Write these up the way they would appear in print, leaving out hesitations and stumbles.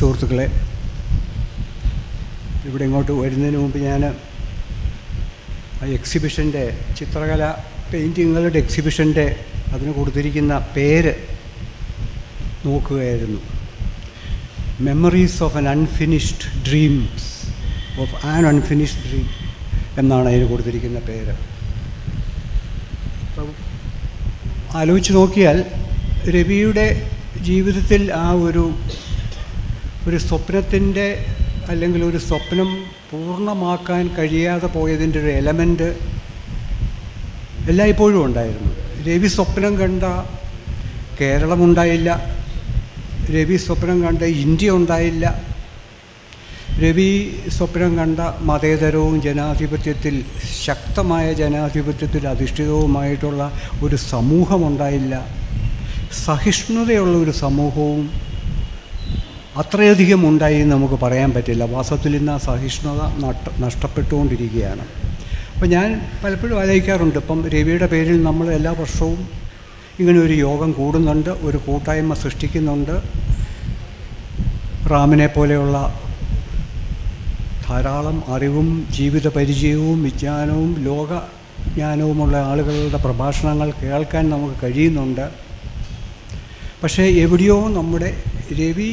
സുഹൃത്തുക്കളെ, ഇവിടെ ഇങ്ങോട്ട് വരുന്നതിന് മുമ്പ് ഞാൻ ആ എക്സിബിഷൻ്റെ ചിത്രകല പെയിൻറ്റിങ്ങുകളുടെ എക്സിബിഷൻ്റെ അതിന് കൊടുത്തിരിക്കുന്ന പേര് നോക്കുകയായിരുന്നു. Memories of an unfinished dreams of an unfinished dream എന്നാണ് അതിന് കൊടുത്തിരിക്കുന്ന പേര്. അപ്പം ആലോചിച്ച് നോക്കിയാൽ രവിയുടെ ജീവിതത്തിൽ ആ ഒരു സ്വപ്നത്തിൻ്റെ അല്ലെങ്കിൽ ഒരു സ്വപ്നം പൂർണ്ണമാക്കാൻ കഴിയാതെ പോയതിൻ്റെ ഒരു എലമെൻ്റ് എല്ലായ്പ്പോഴും ഉണ്ടായിരുന്നു. രവി സ്വപ്നം കണ്ട കേരളമുണ്ടായില്ല, രവി സ്വപ്നം കണ്ട ഇന്ത്യ ഉണ്ടായില്ല, രവി സ്വപ്നം കണ്ട മതേതരവും ജനാധിപത്യത്തിൽ ശക്തമായ ജനാധിപത്യത്തിൽ അധിഷ്ഠിതവുമായിട്ടുള്ള ഒരു സമൂഹമുണ്ടായില്ല, സഹിഷ്ണുതയുള്ള ഒരു സമൂഹവും അത്രയധികം ഉണ്ടായി എന്ന് നമുക്ക് പറയാൻ പറ്റില്ല. വാസ്തവത്തിൽ ഇന്ന് ആ സഹിഷ്ണുത നഷ്ടപ്പെട്ടുകൊണ്ടിരിക്കുകയാണ്. അപ്പോൾ ഞാൻ പലപ്പോഴും ആലോചിക്കാറുണ്ട്, ഇപ്പം രവിയുടെ പേരിൽ നമ്മൾ എല്ലാ വർഷവും ഇങ്ങനെ ഒരു യോഗം കൂടുന്നുണ്ട്, ഒരു കൂട്ടായ്മ സൃഷ്ടിക്കുന്നുണ്ട്. റാമിനെ പോലെയുള്ള ധാരാളം അറിവും ജീവിത പരിചയവും വിജ്ഞാനവും ലോകജ്ഞാനവുമുള്ള ആളുകളുടെ പ്രഭാഷണങ്ങൾ കേൾക്കാൻ നമുക്ക് കഴിയുന്നുണ്ട്. പക്ഷേ എവിടെയോ നമ്മുടെ രവി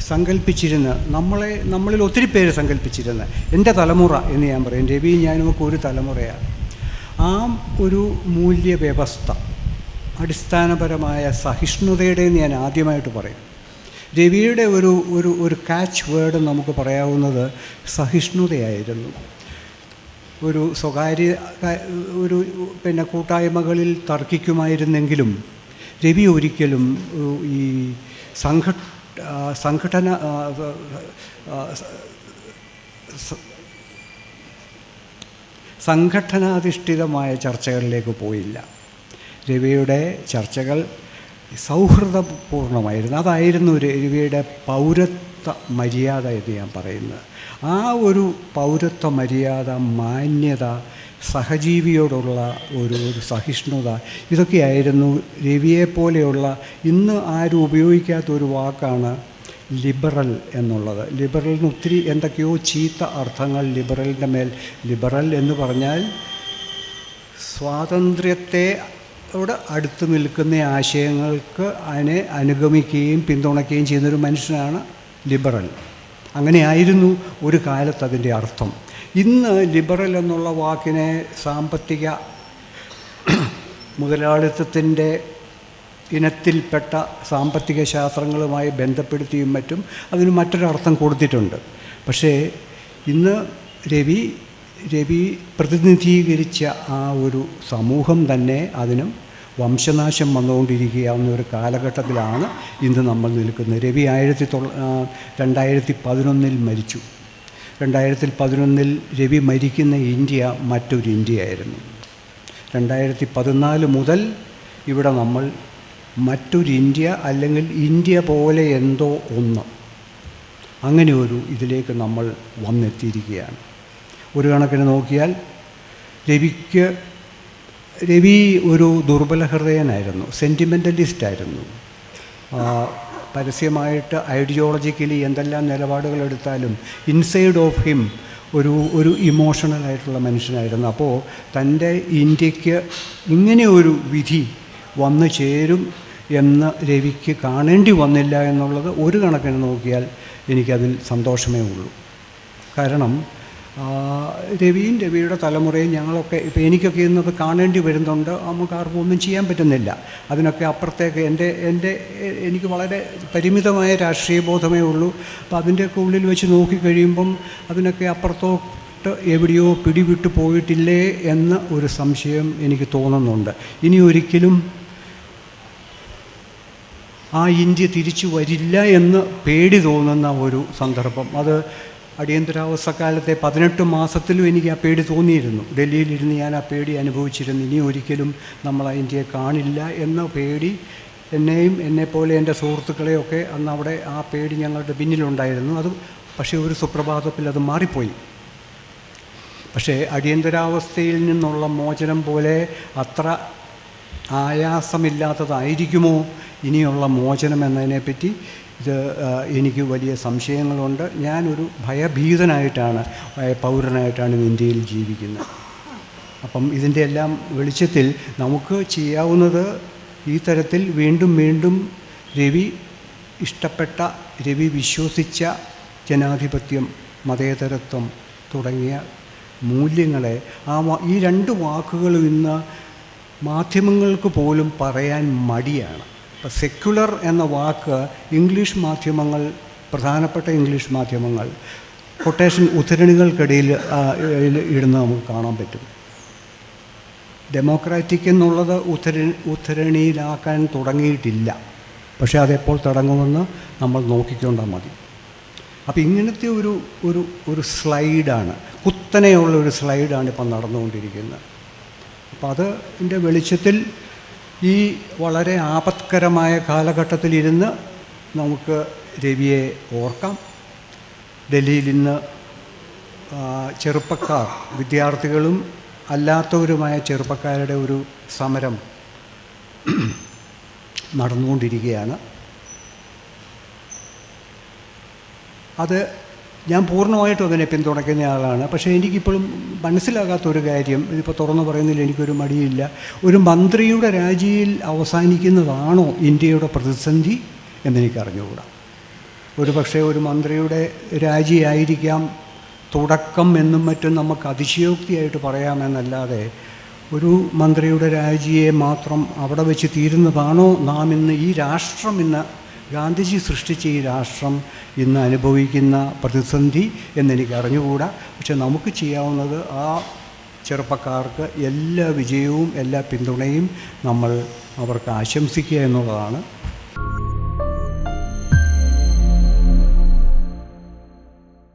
സങ്കല്പിച്ചിരുന്ന് നമ്മളിൽ ഒത്തിരി പേര് സങ്കല്പിച്ചിരുന്ന് എൻ്റെ തലമുറ എന്ന് ഞാൻ പറയും, രവിയും ഞാനുമൊക്കെ ഒരു തലമുറയാണ്. ആ ഒരു മൂല്യവ്യവസ്ഥ അടിസ്ഥാനപരമായ സഹിഷ്ണുതയുടെ ഞാൻ ആദ്യമായിട്ട് പറയും. രവിയുടെ ഒരു കാച്ച് വേർഡ് നമുക്ക് പറയാവുന്നത് സഹിഷ്ണുതയായിരുന്നു. ഒരു സ്വകാര്യ കൂട്ടായ്മകളിൽ തർക്കിക്കുമായിരുന്നെങ്കിലും രവി ഒരിക്കലും ഈ സംഘടനാധിഷ്ഠിതമായ ചർച്ചകളിലേക്ക് പോയില്ല. രവിയുടെ ചർച്ചകൾ സൗഹൃദപൂർണ്ണമായിരുന്നു. അതായിരുന്നു രവിയുടെ പൗരത്വ മര്യാദ എന്ന് ഞാൻ പറയുന്നത്. ആ ഒരു പൗരത്വ മര്യാദ, മാന്യത, സഹജീവിയോടുള്ള ഒരു സഹിഷ്ണുത, ഇതൊക്കെയായിരുന്നു രവിയെപ്പോലെയുള്ള, ഇന്ന് ആരും ഉപയോഗിക്കാത്തൊരു വാക്കാണ് ലിബറൽ എന്നുള്ളത്. ലിബറലിന് ഒത്തിരി എന്തൊക്കെയോ ചീത്ത അർത്ഥങ്ങൾ ലിബറലിൻ്റെ മേൽ. ലിബറൽ എന്ന് പറഞ്ഞാൽ സ്വാതന്ത്ര്യത്തോട് അടുത്ത് നിൽക്കുന്ന ആശയങ്ങൾക്ക് അതിനെ അനുഗമിക്കുകയും പിന്തുണയ്ക്കുകയും ചെയ്യുന്നൊരു മനുഷ്യനാണ് ലിബറൽ. അങ്ങനെയായിരുന്നു ഒരു കാലത്ത് അതിൻ്റെ അർത്ഥം. ഇന്ന് ലിബറൽ എന്നുള്ള വാക്കിനെ സാമ്പത്തിക മുതലാളിത്തത്തിൻ്റെ ഇനത്തിൽപ്പെട്ട സാമ്പത്തിക ശാസ്ത്രങ്ങളുമായി ബന്ധപ്പെടുത്തിയും മറ്റും അതിന് മറ്റൊരർത്ഥം കൊടുത്തിട്ടുണ്ട്. പക്ഷേ ഇന്ന് രവി പ്രതിനിധീകരിച്ച ആ ഒരു സമൂഹം തന്നെ അതിനും വംശനാശം വന്നുകൊണ്ടിരിക്കുകയാവുന്ന ഒരു കാലഘട്ടത്തിലാണ് ഇന്ന് നമ്മൾ നിൽക്കുന്നത്. രവി 2011 മരിച്ചു. 2011 രവി മരിക്കുന്ന ഇന്ത്യ മറ്റൊരു ഇന്ത്യയായിരുന്നു. 2014 മുതൽ ഇവിടെ നമ്മൾ മറ്റൊരു ഇന്ത്യ, അല്ലെങ്കിൽ ഇന്ത്യ പോലെ എന്തോ ഒന്ന്, അങ്ങനെ ഒരു ഇതിലേക്ക് നമ്മൾ വന്നെത്തിയിരിക്കുകയാണ്. ഒരു കണക്കിന് നോക്കിയാൽ രവി ഒരു ദുർബല ഹൃദയനായിരുന്നു, സെൻറ്റിമെൻ്റലിസ്റ്റായിരുന്നു. പരസ്യമായിട്ട് ഐഡിയോളജിക്കലി എന്തെല്ലാം നിലപാടുകളെടുത്താലും ഇൻസൈഡ് ഓഫ് ഹിം ഒരു ഇമോഷണലായിട്ടുള്ള മനുഷ്യനായിരുന്നു. അപ്പോൾ തൻ്റെ ഇന്ത്യക്ക് ഇങ്ങനെ ഒരു വിധി വന്നു ചേരും എന്ന് രവിക്ക് കാണേണ്ടി വന്നില്ല എന്നുള്ളത് ഒരു കണക്കിന് നോക്കിയാൽ എനിക്കതിൽ സന്തോഷമേ ഉള്ളൂ. കാരണം രവിയുടെ തലമുറയും ഞങ്ങളൊക്കെ ഇപ്പോൾ എനിക്കൊക്കെ ഇന്നത് കാണേണ്ടി വരുന്നുണ്ട്. നമുക്ക് ആർക്കും ഒന്നും ചെയ്യാൻ പറ്റുന്നില്ല. അതിനൊക്കെ അപ്പുറത്തേക്ക് എനിക്ക് വളരെ പരിമിതമായ രാഷ്ട്രീയ ബോധമേ ഉള്ളൂ. അപ്പോൾ അതിൻ്റെയൊക്കെ ഉള്ളിൽ വെച്ച് നോക്കിക്കഴിയുമ്പം അതിനൊക്കെ അപ്പുറത്തോട്ട് എവിടെയോ പിടിവിട്ട് പോയിട്ടില്ലേ എന്ന ഒരു സംശയം എനിക്ക് തോന്നുന്നുണ്ട്. ഇനി ഒരിക്കലും ആ ഇന്ത്യ തിരിച്ചു വരില്ല എന്ന് പേടി തോന്നുന്ന ഒരു സന്ദർഭം, അത് അടിയന്തരാവസ്ഥക്കാലത്തെ 18 മാസത്തിലും എനിക്ക് ആ പേടി തോന്നിയിരുന്നു. ഡൽഹിയിലിരുന്ന് ഞാൻ ആ പേടി അനുഭവിച്ചിരുന്നു. ഇനി ഒരിക്കലും നമ്മൾ ആ ഇന്ത്യയെ കാണില്ല എന്ന പേടി എന്നെയും എന്നെപ്പോലെ എൻ്റെ സുഹൃത്തുക്കളെയൊക്കെ അന്ന് അവിടെ ആ പേടി ഞങ്ങളുടെ പിന്നിലുണ്ടായിരുന്നു. അത് പക്ഷേ ഒരു സുപ്രഭാതത്തിൽ അത് മാറിപ്പോയി. പക്ഷേ അടിയന്തരാവസ്ഥയിൽ നിന്നുള്ള മോചനം പോലെ അത്ര ആയാസമില്ലാത്തതായിരിക്കുമോ ഇനിയുള്ള മോചനം എന്നതിനെപ്പറ്റി ഇത് എനിക്ക് വലിയ സംശയങ്ങളുണ്ട്. ഞാനൊരു ഭയഭീതനായിട്ടാണ്, പൗരനായിട്ടാണ് ഇന്ത്യയിൽ ജീവിക്കുന്നത്. അപ്പം ഇതിൻ്റെ എല്ലാം വെളിച്ചത്തിൽ നമുക്ക് ചെയ്യാവുന്നത് ഈ തരത്തിൽ വീണ്ടും വീണ്ടും രവി ഇഷ്ടപ്പെട്ട, രവി വിശ്വസിച്ച ജനാധിപത്യം, മതേതരത്വം തുടങ്ങിയ മൂല്യങ്ങളെ ഈ രണ്ട് വാക്കുകളും ഇന്ന് മാധ്യമങ്ങൾക്ക് പോലും പറയാൻ മടിയാണ്. ഇപ്പോൾ സെക്യുലർ എന്ന വാക്ക് ഇംഗ്ലീഷ് മാധ്യമങ്ങൾ, പ്രധാനപ്പെട്ട ഇംഗ്ലീഷ് മാധ്യമങ്ങൾ കൊട്ടേഷൻ ഉദ്ധരണികൾക്കിടയിൽ ഇടുന്ന നമുക്ക് കാണാൻ പറ്റും. ഡെമോക്രാറ്റിക് എന്നുള്ളത് ഉദ്ധരണിയിലാക്കാൻ തുടങ്ങിയിട്ടില്ല. പക്ഷേ അതെപ്പോൾ തുടങ്ങുമെന്ന് നമ്മൾ നോക്കിക്കൊണ്ടാൽ മതി. അപ്പോൾ ഇങ്ങനത്തെ ഒരു സ്ലൈഡാണ്, കുത്തനെയുള്ള ഒരു സ്ലൈഡാണ് ഇപ്പം നടന്നുകൊണ്ടിരിക്കുന്നത്. അപ്പോൾ അതിൻ്റെ വെളിച്ചത്തിൽ ഈ വളരെ ആപത്കരമായ കാലഘട്ടത്തിലിരുന്ന് നമുക്ക് രവിയെ ഓർക്കാം. ഡൽഹിയിൽ ഇന്ന് ചെറുപ്പക്കാർ, വിദ്യാർത്ഥികളും അല്ലാത്തവരുമായ ചെറുപ്പക്കാരുടെ ഒരു സമരം നടന്നുകൊണ്ടിരിക്കുകയാണ്. അത് ഞാൻ പൂർണ്ണമായിട്ടും അതിനെ പിന്തുണയ്ക്കുന്ന ആളാണ്. പക്ഷേ എനിക്കിപ്പോഴും മനസ്സിലാകാത്തൊരു കാര്യം, ഇതിപ്പോൾ തുറന്നു പറയുന്നതിൽ എനിക്കൊരു മടിയില്ല, ഒരു മന്ത്രിയുടെ രാജിയിൽ അവസാനിക്കുന്നതാണോ ഇന്ത്യയുടെ പ്രതിസന്ധി എന്നെനിക്കറിഞ്ഞുകൂടാ. ഒരു പക്ഷേ ഒരു മന്ത്രിയുടെ രാജിയായിരിക്കാം തുടക്കം എന്നും മറ്റും നമുക്ക് അതിശയോക്തിയായിട്ട് പറയാമെന്നല്ലാതെ ഒരു മന്ത്രിയുടെ രാജിയെ മാത്രം അവിടെ വെച്ച് തീരുന്നതാണോ നാം ഇന്ന് ഈ രാഷ്ട്രം, ഇന്ന് ഗാന്ധിജി സൃഷ്ടിച്ച ഈ രാഷ്ട്രം ഇന്ന് അനുഭവിക്കുന്ന പ്രതിസന്ധി എന്നെനിക്ക് അറിഞ്ഞുകൂടാ. പക്ഷെ നമുക്ക് ചെയ്യാവുന്നത് ആ ചെറുപ്പക്കാർക്ക് എല്ലാ വിജയവും എല്ലാ പിന്തുണയും നമ്മൾ അവർക്ക് ആശംസിക്കുക എന്നുള്ളതാണ്.